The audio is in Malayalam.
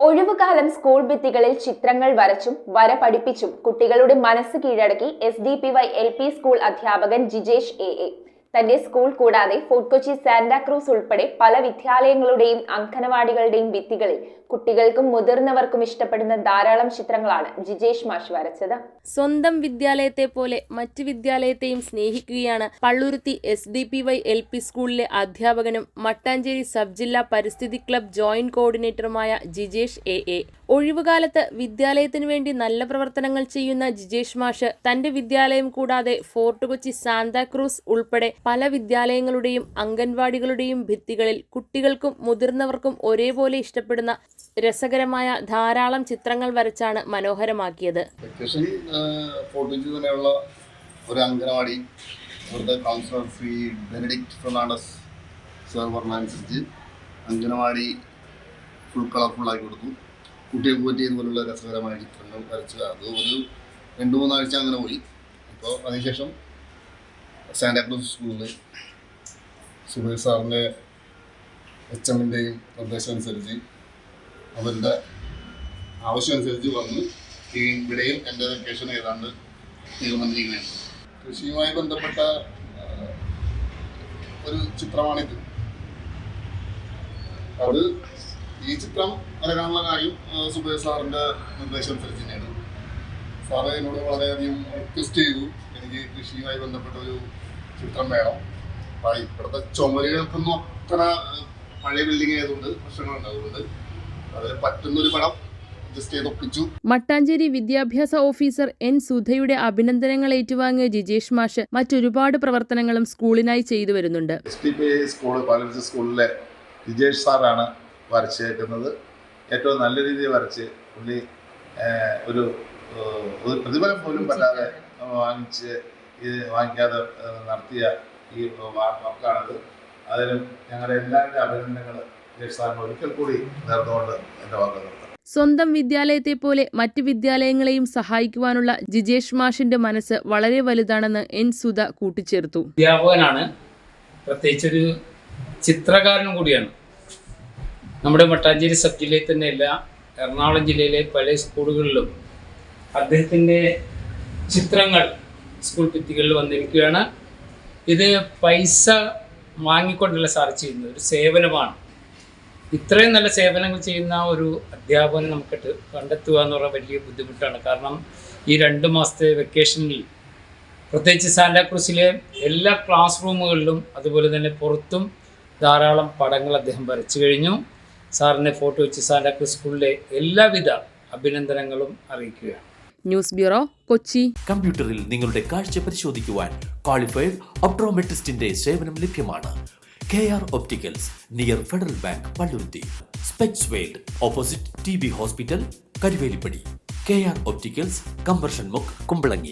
ഒഴിവുകാലം സ്കൂൾ ഭിത്തികളിൽ ചിത്രങ്ങൾ വരച്ചും വര പഠിപ്പിച്ചും കുട്ടികളുടെ മനസ്സ് കീഴടക്കി SDPY LP സ്കൂൾ അധ്യാപകൻ ജിജേഷ് AA. തന്റെ സ്കൂൾ കൂടാതെ ഫോർട്ട് കൊച്ചി സാന്റാക്രൂസ് ഉൾപ്പെടെ പല വിദ്യാലയങ്ങളുടെയും അംഗനവാടികളുടെയും ഭിത്തികളിൽ കുട്ടികൾക്കും മുതിർന്നവർക്കും ഇഷ്ടപ്പെടുന്ന ധാരാളം ചിത്രങ്ങളാണ് ജിജേഷ് മാഷ് വരച്ചത്. സ്വന്തം വിദ്യാലയത്തെ പോലെ മറ്റ് വിദ്യാലയത്തെയും സ്നേഹിക്കുകയാണ് പള്ളുരുത്തി SDPY LP സ്കൂളിലെ അധ്യാപകനും മട്ടാഞ്ചേരി സബ് ജില്ലാ പരിസ്ഥിതി ക്ലബ് ജോയിന്റ് കോർഡിനേറ്ററുമായ ജിജേഷ് AA. ഒഴിവുകാലത്ത് വിദ്യാലയത്തിനു വേണ്ടി നല്ല പ്രവർത്തനങ്ങൾ ചെയ്യുന്ന ജിജേഷ് മാഷ് തന്റെ വിദ്യാലയം കൂടാതെ ഫോർട്ട് കൊച്ചി സാന്താക്രൂസ് ഉൾപ്പെടെ പല വിദ്യാലയങ്ങളുടെയും അംഗൻവാടികളുടെയും ഭിത്തികളിൽ കുട്ടികൾക്കും മുതിർന്നവർക്കും ഒരേപോലെ ഇഷ്ടപ്പെടുന്ന രസകരമായ ധാരാളം ചിത്രങ്ങൾ വരച്ചാണ് മനോഹരമാക്കിയത്. ഫോർട്ട് കൊച്ചി തന്നെയുള്ള ഒരു അംഗനവാടി ഇവിടുത്തെ കൗൺസിലർ ശ്രീ ബെനഡിക്റ്റ് ഫെർണാണ്ടസ് സർ പറഞ്ഞനുസരിച്ച് അംഗനവാടി ഫുൾ കളർഫുള്ളാക്കി കൊടുത്തു. കുട്ടികൾക്ക് പറ്റിയതുപോലുള്ള രസകരമായ ചിത്രങ്ങൾ വരച്ച് അത് ഒരു 2-3 ആഴ്ച അങ്ങനെ പോയി. അപ്പോൾ അതിനുശേഷം സാന്റാക്രൂസ് സ്കൂളിൽ സുബൈർ സാറിൻ്റെ HMൻ്റെയും നിർദ്ദേശം അനുസരിച്ച് അവരുടെ ആവശ്യമനുസരിച്ച് വന്ന് ഇവിടെയും എൻ്റെ വെക്കേഷൻ ഏതാണ്ട് തീർന്നിരിക്കുകയാണ്. കൃഷിയുമായി ബന്ധപ്പെട്ട ഒരു ചിത്രമാണിത്. അത് ഈ ചിത്രം വരകാനുള്ള കാര്യം സുബൈർ സാറിൻ്റെ നിർദ്ദേശം അനുസരിച്ച് തന്നെയാണ്. സാറ് എന്നോട് വളരെയധികം റിക്വസ്റ്റ് ചെയ്തു, എനിക്ക് കൃഷിയുമായി ബന്ധപ്പെട്ട ഒരു ചിത്രം വേണം. ഇവിടുത്തെ ചുമരുകൾക്കൊന്നും അത്ര പഴയ ബിൽഡിംഗ് ആയതുകൊണ്ട് പ്രശ്നങ്ങളുണ്ട്. അതുകൊണ്ട് അതിൽ പറ്റുന്നൊരു പടം ജസ്റ്റ് ചെയ്ത് ഒപ്പിച്ചു. മട്ടാഞ്ചേരി വിദ്യാഭ്യാസ ഓഫീസർ N. സുധയുടെ അഭിനന്ദനങ്ങൾ ഏറ്റുവാങ്ങിയ ജിജേഷ് മാഷ് മറ്റൊരുപാട് പ്രവർത്തനങ്ങളും സ്കൂളിനായി ചെയ്തു വരുന്നുണ്ട്. SDPY സ്കൂളിലെ ജിജേഷ് സാറാണ് വരച്ചേക്കുന്നത്. ഏറ്റവും നല്ല രീതിയിൽ വരച്ച് പുള്ളി ഒരു പ്രതിഫലം പോലും പറ്റാതെ വാങ്ങിക്കാതെ നടത്തിയ ഈ വർക്കാണത്. അതിലും ഞങ്ങളുടെ എല്ലാവരുടെ അഭിനന്ദനങ്ങൾ ജിജേഷ് സാറിന് ഒരിക്കൽ കൂടി നേർന്നുകൊണ്ട് എൻ്റെ വാക്ക് നിർത്താം. സ്വന്തം വിദ്യാലയത്തെ പോലെ മറ്റ് വിദ്യാലയങ്ങളെയും സഹായിക്കുവാനുള്ള ജിജേഷ് മാഷിന്റെ മനസ്സ് വളരെ വലുതാണെന്ന് N. സുധ കൂട്ടിച്ചേർത്തു. അധ്യാപകനാണ്, പ്രത്യേകിച്ചൊരു ചിത്രകാരനും കൂടിയാണ്. നമ്മുടെ മട്ടാഞ്ചേരി സബ് ജില്ലയിൽ തന്നെയല്ല, എറണാകുളം ജില്ലയിലെ പല സ്കൂളുകളിലും അദ്ദേഹത്തിൻ്റെ ചിത്രങ്ങൾ സ്കൂൾ ഭിത്തികളിൽ വന്നിരിക്കുകയാണ്. ഇത് പൈസ വാങ്ങിക്കൊണ്ടല്ല സാർ ചെയ്യുന്നത്, ഒരു സേവനമാണ്. ഇത്രയും നല്ല സേവനങ്ങൾ ചെയ്യുന്ന ഒരു അധ്യാപകനെ നമുക്ക് കണ്ടെത്തുക എന്ന് പറഞ്ഞാൽ വലിയ ബുദ്ധിമുട്ടാണ്. കാരണം ഈ 2 മാസത്തെ വെക്കേഷനിൽ പ്രത്യേകിച്ച് സാന്റാക്രൂസിലെ എല്ലാ ക്ലാസ് റൂമുകളിലും അതുപോലെ തന്നെ പുറത്തും ധാരാളം പടങ്ങൾ അദ്ദേഹം വരച്ചു കഴിഞ്ഞു. സാറിനെ ഫോർട്ട് കൊച്ചി സാന്റാക്രൂസ് സ്കൂളിലെ എല്ലാവിധ അഭിനന്ദനങ്ങളും അറിയിക്കുകയാണ്. News bureau, Kochi. കമ്പ്യൂട്ടറിൽ നിങ്ങളുടെ കാഴ്ച പരിശോധിക്കുവാൻ ക്വാളിഫൈഡ് ഒപ്ട്രോമെട്രിസ്റ്റിന്റെ സേവനം ലഭ്യമാണ്. KR Opticals, near federal bank, Palluruthy. Specs world, opposite TB hospital, Karuvelippady. KR Opticals, combustion മുക്ക്, കുമ്പളങ്ങി.